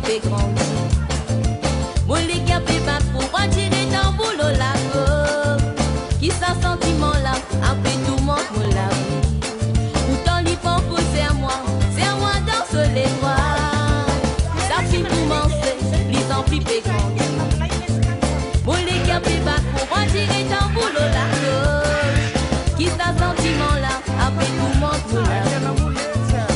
vivre grandi. Mon les gars pas pour attirer dans boulot là. Qui ça sentiment là, après tout le monde me l'a vu. Pourtant les pas c'est à moi dans les bras. Ça fait commencer, les amplis grandi. Mon les gars pas pour attirer dans boulot là. Qui ça sentiment là, après tout le monde me l'a vu.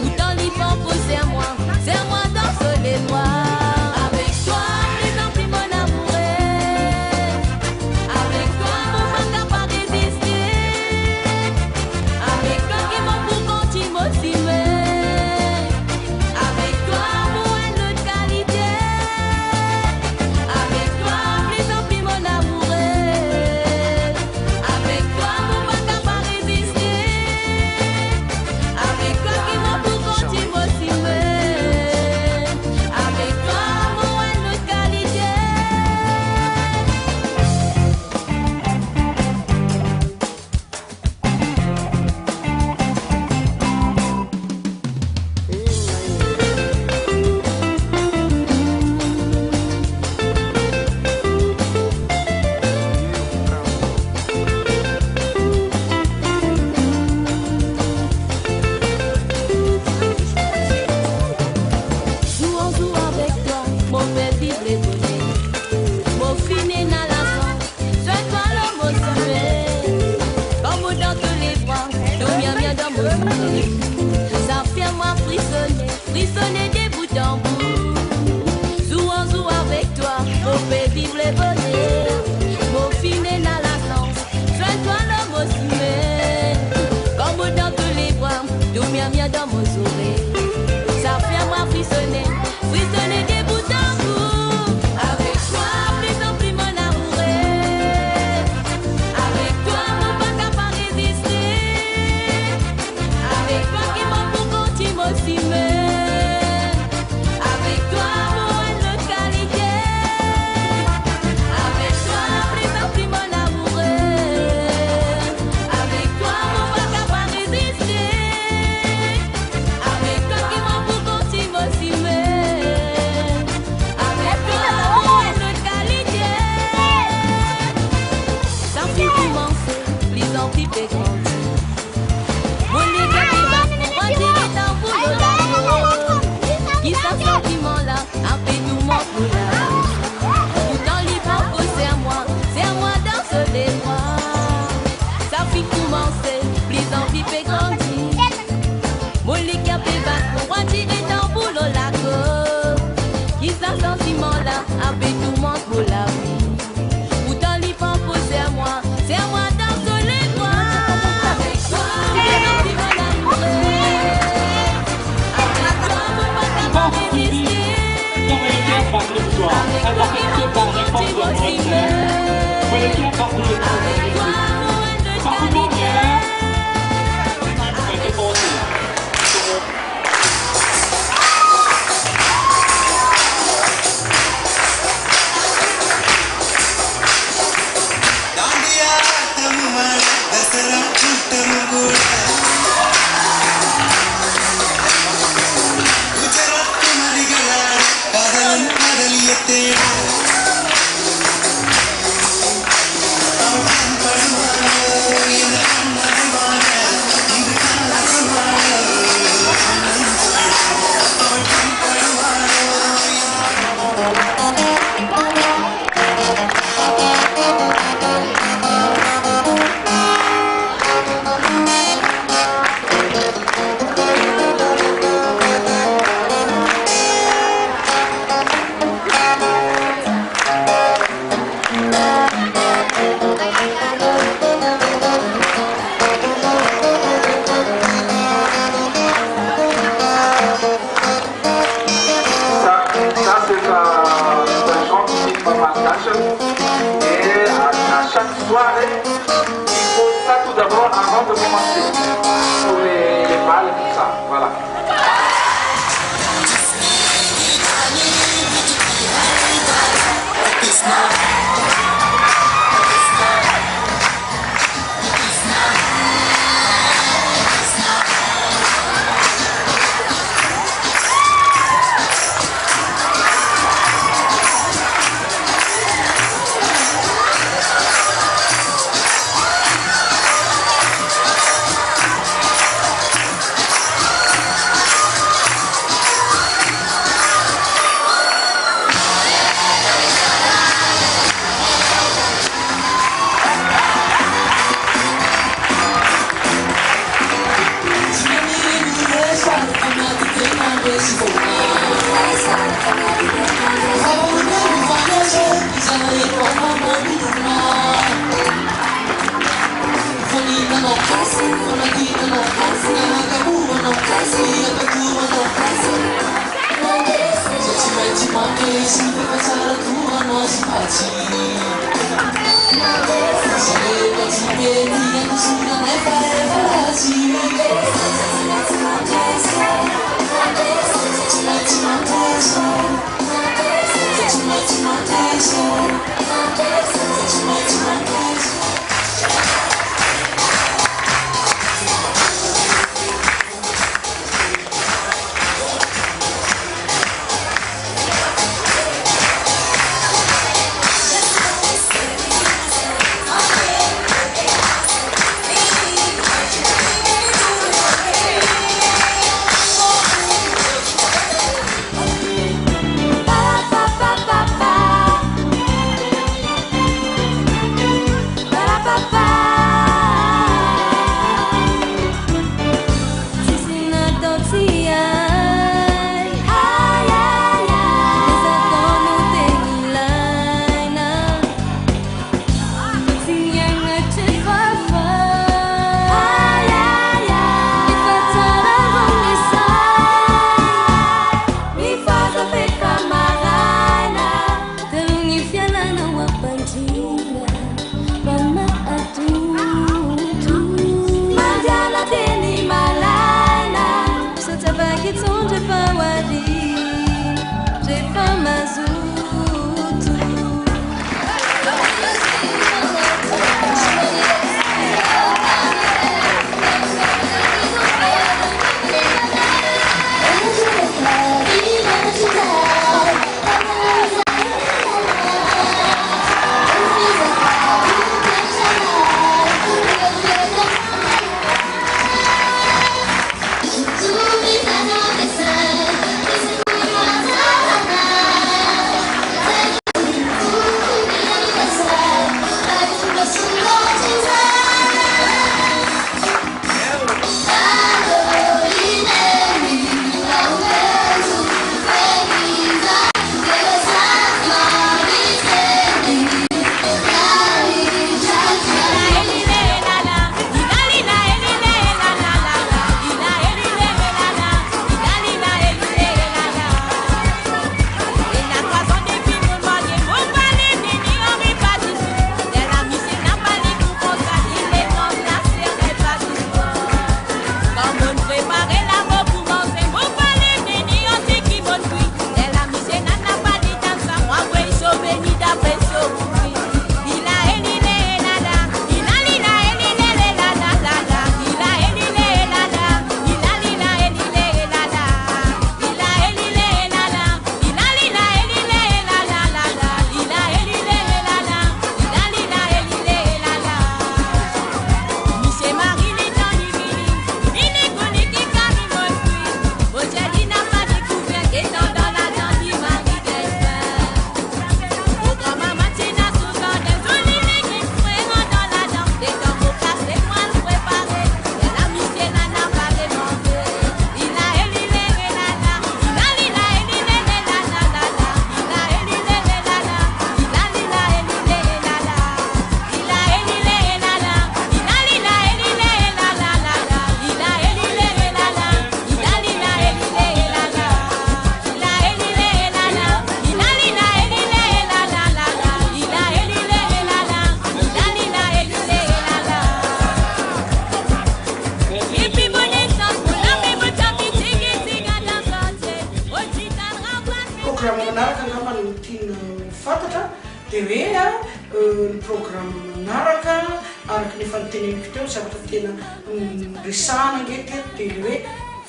Pourtant les pas c'est à moi dans les bras. Frissonner des bouts en bout. Zou avec toi, on fait vivre les bonheurs. Mon finet dans la danse, soigne-toi l'homme aussi mais. Comme dans tous les bras, tout mien dans mon sourire. Ça fait moi frissonner des bouts en bout. Avec toi, plus en plus mon amoureux. Avec toi, mon pas capable de résister. Avec toi qui m'a pour continuer aussi mais.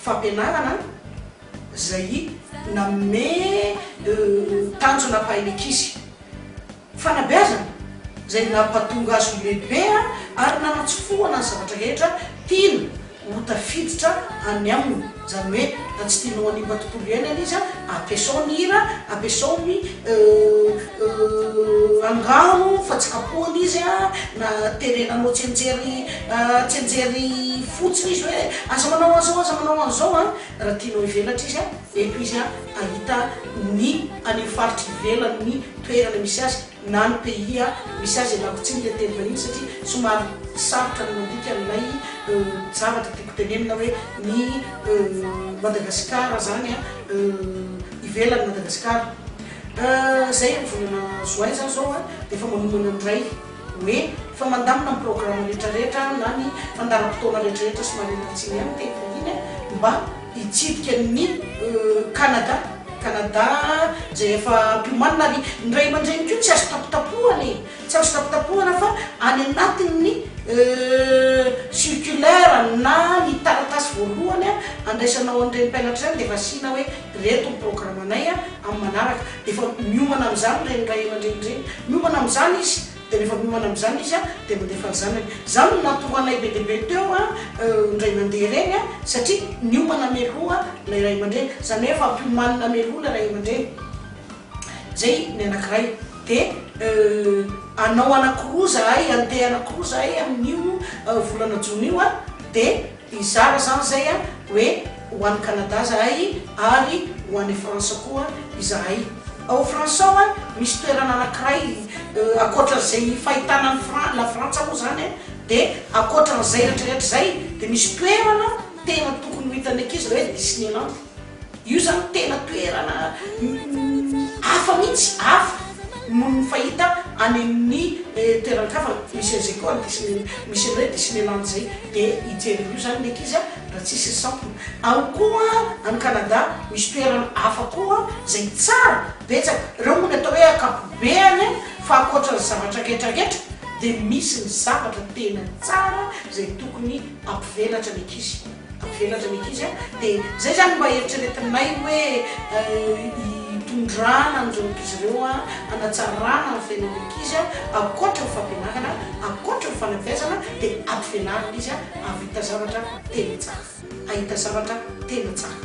fampianarana zay name tanjona pahilekizy fanabeazana zay nampatonga azo lehibe ary nanatsofoana ny zavatra rehetra tiana ho tafiditra any aminy zany hoe na tsy tianao hanimba tontolo iainana izy ampiasao ny hira ampiasao ny angano fatsikapoana izy na terenanao tsenjery fotsiny izy hoe aza manao an'izao aza manao an'izao raha tianao hivelatra izy eto izy ahita ny any faritry ivelany ny toerana misy azy na ny pays misy azy alako tsy ny teny vaniny satria somary sarotra ny mandika aminay zavatra tiako tenenina hoe ny Madagasikara zany ivelany Madagasikara. Zay volana Join zany zao de efa manomana andray hoe fa mandamina ny programme rehetrarehetra na ny fandaram-potoana rehetrarehetra somary entratsiny any teny vaniny mba hitsidika ny Canada zay efa mpiomanina ary ny ray aman-dreny ko tsy azo tapotapohany tsy azo tapotapohana fa any anatin'ny circulaire na ny taratasy voalohany andraisanao an'ireny mpianatra zany de efa sina hoe reto ny programme anay amin'ny manaraka de efa miomana amin'izany reny ray aman-dreny reny miomana amin'izany izy de rehefa miomana amin'izany izy de mandefa an'izany zany natonganay be deabe teo ndray mandeha reny satria niomana meloa lay ray aman-dreny zany hoe fa mpiomanina meloa la ray aman-dreny zay ny anankiray de anao anankiroa zahay andeha anankiroa zahay amin'io volana jona io de izara zany zay hoe ho an'ny Canada zahay ary ho an'ny France koa izahay. Ao France ao misy toerana anankiray akoatran'izay fahitana la Frantsa moa zany de akoatran'izay rehetrarehetra zay de misy toerana tena tokony ho hitany ankizy hoe Disneyland. Io zany tena toerana hafa mihitsy hafa noho ny fahita any amin'ny toeran-kafa misy an'izay koa misy hoe Disneyland zay de hijery io zany ny ankizy raha tsisy sampona. Ao koa any Canada misy toerana hafa koa zay tsara betsaka reo moa ny atao hoe akapobeany fa akoatran'ny zavatra ketraketra de misy ny zavatra tena tsara zay tokony ampivelatra ny ankizy de zay zany mba eritreretinay hoe itondrana andreo ankizy reo anatsarana ny fiainan'ny ankizy akoatra ny fampianarana akoatra ny fanabeazana de ampivelarana izy avita zavatra tena tsara ahita zavatra tena tsara.